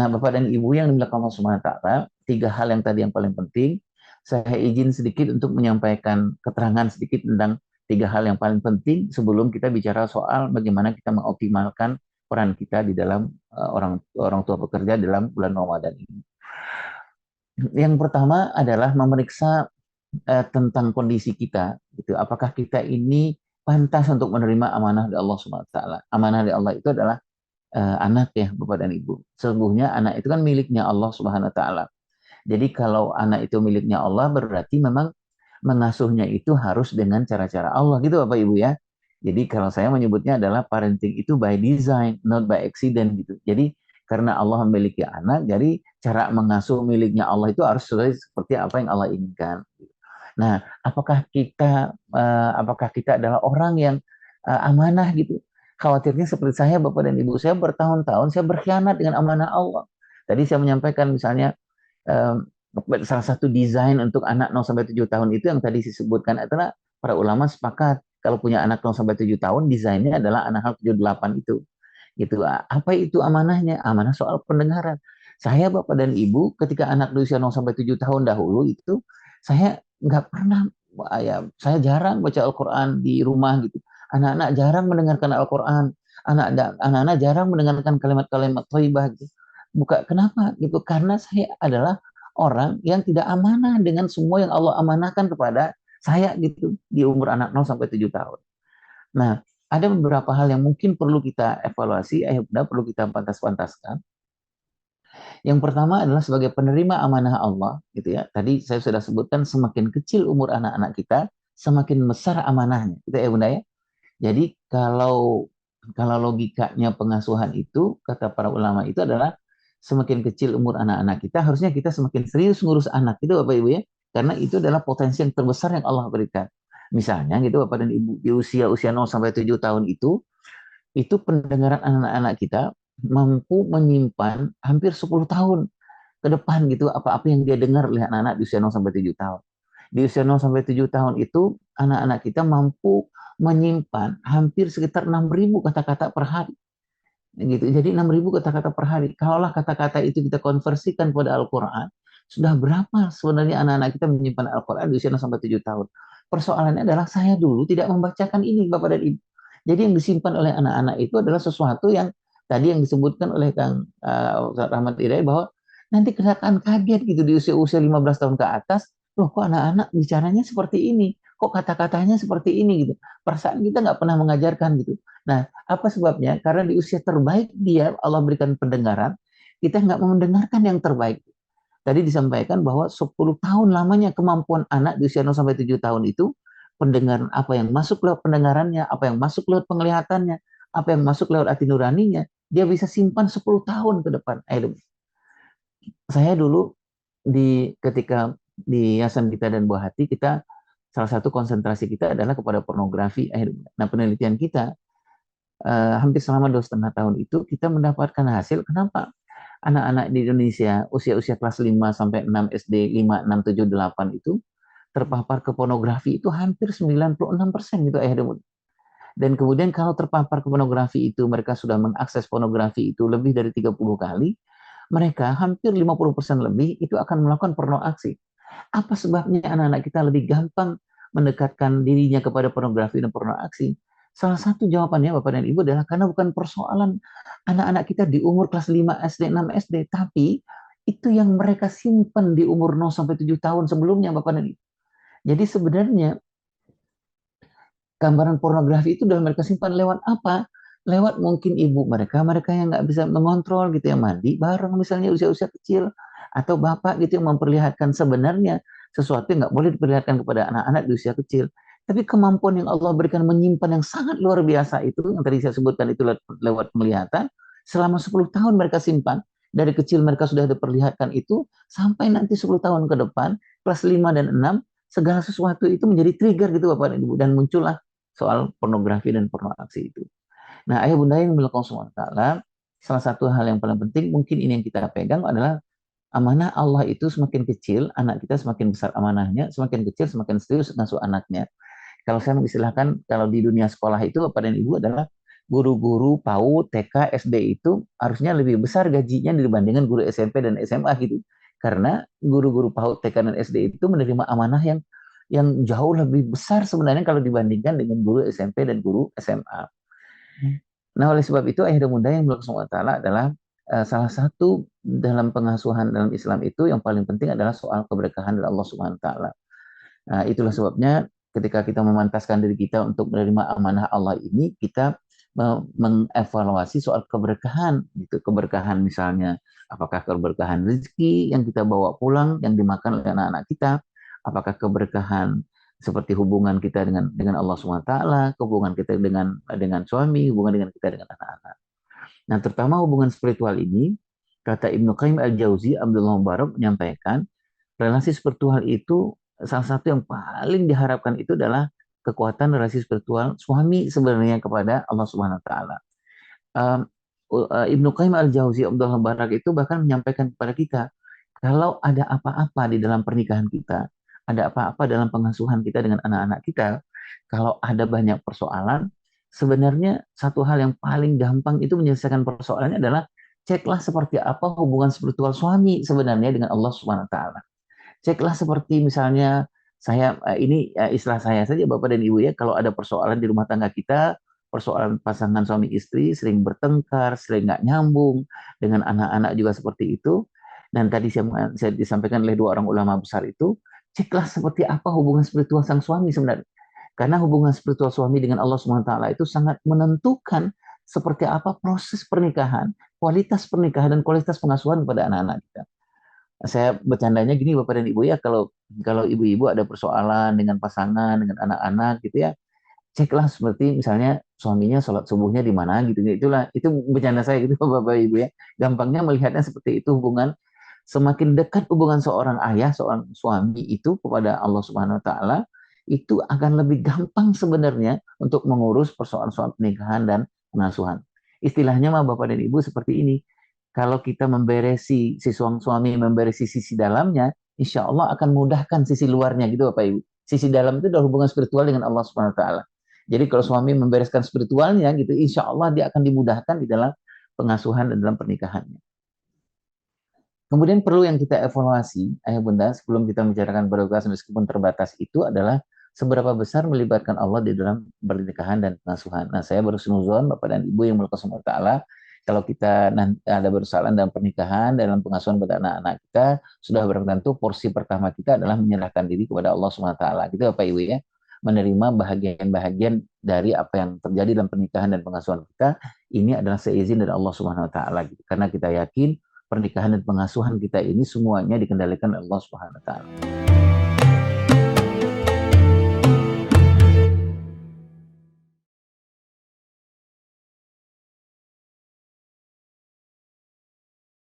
Nah, Bapak dan Ibu yang dimuliakan Allah Subhanahu wa taala, tiga hal yang tadi yang paling penting, saya izin sedikit untuk menyampaikan keterangan sedikit tentang tiga hal yang paling penting sebelum kita bicara soal bagaimana kita mengoptimalkan peran kita di dalam orang orang tua bekerja dalam bulan Ramadan ini. Yang pertama adalah memeriksa tentang kondisi kita, gitu. Apakah kita ini pantas untuk menerima amanah dari Allah Subhanahu wa taala? Amanah dari Allah itu adalah anak ya, Bapak dan Ibu. Sesungguhnya anak itu kan miliknya Allah Subhanahu wa taala. Jadi kalau anak itu miliknya Allah berarti memang mengasuhnya itu harus dengan cara-cara Allah gitu Bapak Ibu ya. Jadi kalau saya menyebutnya adalah parenting itu by design, not by accident gitu. Jadi karena Allah memiliki anak, jadi cara mengasuh miliknya Allah itu harus seperti apa yang Allah inginkan. Nah, apakah kita adalah orang yang amanah gitu? Khawatirnya seperti saya, Bapak dan Ibu, saya bertahun-tahun saya berkhianat dengan amanah Allah. Tadi saya menyampaikan misalnya eh, salah satu desain untuk anak 0 sampai 7 tahun itu yang tadi disebutkan adalah para ulama sepakat kalau punya anak 0 sampai 7 tahun desainnya adalah anak hal 78 itu. Gitu. Apa itu amanahnya? Amanah soal pendengaran. Saya Bapak dan Ibu ketika anak di usia 0 sampai 7 tahun dahulu itu saya nggak pernah ya saya jarang baca Al-Qur'an di rumah gitu. Anak-anak jarang mendengarkan Al-Qur'an. Anak-anak jarang mendengarkan kalimat-kalimat thayyibah gitu. Kenapa? Gitu karena saya adalah orang yang tidak amanah dengan semua yang Allah amanahkan kepada saya gitu di umur anak 0 sampai 7 tahun. Nah, ada beberapa hal yang mungkin perlu kita evaluasi, perlu kita pantas-pantaskan. Yang pertama adalah sebagai penerima amanah Allah, gitu ya. Tadi saya sudah sebutkan semakin kecil umur anak-anak kita, semakin besar amanahnya, gitu ya Bunda ya. Jadi kalau logikanya pengasuhan itu kata para ulama itu adalah semakin kecil umur anak-anak kita, harusnya kita semakin serius ngurus anak itu Bapak Ibu ya. Karena itu adalah potensi yang terbesar yang Allah berikan. Misalnya gitu Bapak dan Ibu di usia 0 sampai 7 tahun itu pendengaran anak-anak kita mampu menyimpan hampir 10 tahun ke depan gitu apa-apa yang dia dengar oleh anak-anak di usia 0 sampai 7 tahun. Di usia 0 sampai 7 tahun itu anak-anak kita mampu menyimpan hampir sekitar 6.000 kata-kata per hari. Gitu. Jadi 6.000 kata-kata per hari. Kalaulah kata-kata itu kita konversikan pada Al-Quran, sudah berapa sebenarnya anak-anak kita menyimpan Al-Quran di usia 0 sampai 7 tahun? Persoalannya adalah saya dulu tidak membacakan ini Bapak dan Ibu. Jadi yang disimpan oleh anak-anak itu adalah sesuatu yang tadi yang disebutkan oleh Kang Ustaz Rahmat Hidayat bahwa nanti kita akan kaget gitu di usia-usia 15 tahun ke atas, loh kok anak-anak bicaranya seperti ini, kok kata-katanya seperti ini gitu. Perasaan kita nggak pernah mengajarkan gitu. Nah, apa sebabnya? Karena di usia terbaik dia Allah berikan pendengaran, kita nggak mendengarkan yang terbaik. Tadi disampaikan bahwa 10 tahun lamanya kemampuan anak di usia 0 sampai 7 tahun itu pendengaran apa yang masuk lewat pendengarannya, apa yang masuk lewat penglihatannya, apa yang masuk lewat hati nuraninya, dia bisa simpan 10 tahun ke depan. Saya dulu ketika di Yayasan Kita dan Buah Hati kita salah satu konsentrasi kita adalah kepada pornografi. Nah, penelitian kita hampir selama 2,5 tahun itu kita mendapatkan hasil kenapa anak-anak di Indonesia usia-usia kelas 5 sampai 6 SD 5, 6, 7, 8 itu terpapar ke pornografi itu hampir 96% gitu dan kemudian kalau terpapar ke pornografi itu mereka sudah mengakses pornografi itu lebih dari 30 kali, mereka hampir 50% lebih itu akan melakukan porno aksi. Apa sebabnya anak-anak kita lebih gampang mendekatkan dirinya kepada pornografi dan porno aksi? Salah satu jawabannya Bapak dan Ibu adalah karena bukan persoalan anak-anak kita di umur kelas 5 SD, 6 SD, tapi itu yang mereka simpan di umur 0 sampai 7 tahun sebelumnya Bapak dan Ibu. Jadi sebenarnya gambaran pornografi itu sudah mereka simpan lewat apa? Lewat mungkin ibu mereka, mereka yang nggak bisa mengontrol gitu ya mandi bareng misalnya usia-usia kecil atau bapak gitu yang memperlihatkan sebenarnya sesuatu yang nggak boleh diperlihatkan kepada anak-anak di usia kecil. Tapi kemampuan yang Allah berikan menyimpan yang sangat luar biasa itu yang tadi saya sebutkan itu lewat penglihatan selama 10 tahun mereka simpan dari kecil mereka sudah diperlihatkan itu sampai nanti 10 tahun ke depan kelas 5 dan 6 segala sesuatu itu menjadi trigger gitu Bapak dan Ibu dan muncullah soal pornografi dan porno aksi itu. Nah, ayah bunda yang melakukan SWT, salah satu hal yang paling penting mungkin ini yang kita pegang adalah amanah Allah itu semakin kecil, anak kita semakin besar amanahnya, semakin kecil semakin serius ngasuh anaknya. Kalau saya mengistilahkan, kalau di dunia sekolah itu Bapak dan Ibu adalah guru-guru PAUD, TK, SD itu harusnya lebih besar gajinya dibandingkan guru SMP dan SMA gitu. Karena guru-guru PAUD, TK, dan SD itu menerima amanah yang jauh lebih besar sebenarnya kalau dibandingkan dengan guru SMP dan guru SMA. Nah, oleh sebab itu ayah dan bunda yang Allah Subhanahu wa taala adalah salah satu dalam pengasuhan dalam Islam itu yang paling penting adalah soal keberkahan dari Allah Subhanahu wa taala. Nah, itulah sebabnya ketika kita memantaskan diri kita untuk menerima amanah Allah ini, kita mengevaluasi soal keberkahan. Gitu. Keberkahan misalnya, apakah keberkahan rezeki yang kita bawa pulang, yang dimakan oleh anak-anak kita, apakah keberkahan seperti hubungan kita dengan Allah SWT, hubungan kita dengan suami, hubungan dengan kita dengan anak-anak. Nah, terutama hubungan spiritual ini, kata Ibnu Qayyim al-Jauzi, Abdullah Mubarak menyampaikan, relasi spiritual itu salah satu yang paling diharapkan itu adalah kekuatan relasi spiritual suami sebenarnya kepada Allah Subhanahu wa taala. Ibnu Qayyim al-Jauzi Abdullah Mubarak itu bahkan menyampaikan kepada kita, kalau ada apa-apa di dalam pernikahan kita, ada apa-apa dalam pengasuhan kita dengan anak-anak kita, kalau ada banyak persoalan, sebenarnya satu hal yang paling gampang itu menyelesaikan persoalannya adalah ceklah seperti apa hubungan spiritual suami sebenarnya dengan Allah Subhanahu wa taala. Ceklah seperti misalnya saya ini istilah saya saja Bapak dan Ibu ya, kalau ada persoalan di rumah tangga kita, persoalan pasangan suami istri sering bertengkar, sering nggak nyambung, dengan anak-anak juga seperti itu. Dan tadi saya disampaikan oleh dua orang ulama besar itu, ceklah seperti apa hubungan spiritual sang suami sebenarnya. Karena hubungan spiritual suami dengan Allah Subhanahu wa taala itu sangat menentukan seperti apa proses pernikahan, kualitas pernikahan dan kualitas pengasuhan pada anak-anak kita. Saya bercandanya gini Bapak dan Ibu ya, kalau kalau ibu-ibu ada persoalan dengan pasangan, dengan anak-anak gitu ya, ceklah seperti misalnya suaminya sholat subuhnya di mana gitu. Itulah itu bercanda saya gitu Bapak Ibu ya. Gampangnya melihatnya seperti itu hubungan semakin dekat hubungan seorang ayah, seorang suami itu kepada Allah Subhanahu wa taala, itu akan lebih gampang sebenarnya untuk mengurus persoalan-persoalan pernikahan dan pengasuhan. Istilahnya mah Bapak dan Ibu seperti ini. Kalau kita memberesi si suami memberesi sisi dalamnya, insya Allah akan mudahkan sisi luarnya gitu Bapak Ibu. Sisi dalam itu adalah hubungan spiritual dengan Allah Subhanahu wa taala. Jadi kalau suami membereskan spiritualnya gitu, insya Allah dia akan dimudahkan di dalam pengasuhan dan dalam pernikahannya. Kemudian perlu yang kita evaluasi, ayah bunda, sebelum kita membicarakan berdoa meskipun terbatas itu adalah seberapa besar melibatkan Allah di dalam pernikahan dan pengasuhan. Nah, saya berhusnuzon Bapak dan Ibu yang mulai Allah Taala, kalau kita ada bersalah dalam pernikahan, dalam pengasuhan pada anak-anak kita, sudah barang tentu porsi pertama kita adalah menyerahkan diri kepada Allah Subhanahu wa taala. Gitu Bapak Ibu ya. Menerima bahagian-bahagian dari apa yang terjadi dalam pernikahan dan pengasuhan kita, ini adalah seizin dari Allah Subhanahu wa taala gitu. Karena kita yakin pernikahan dan pengasuhan kita ini semuanya dikendalikan oleh Allah Subhanahu wa taala.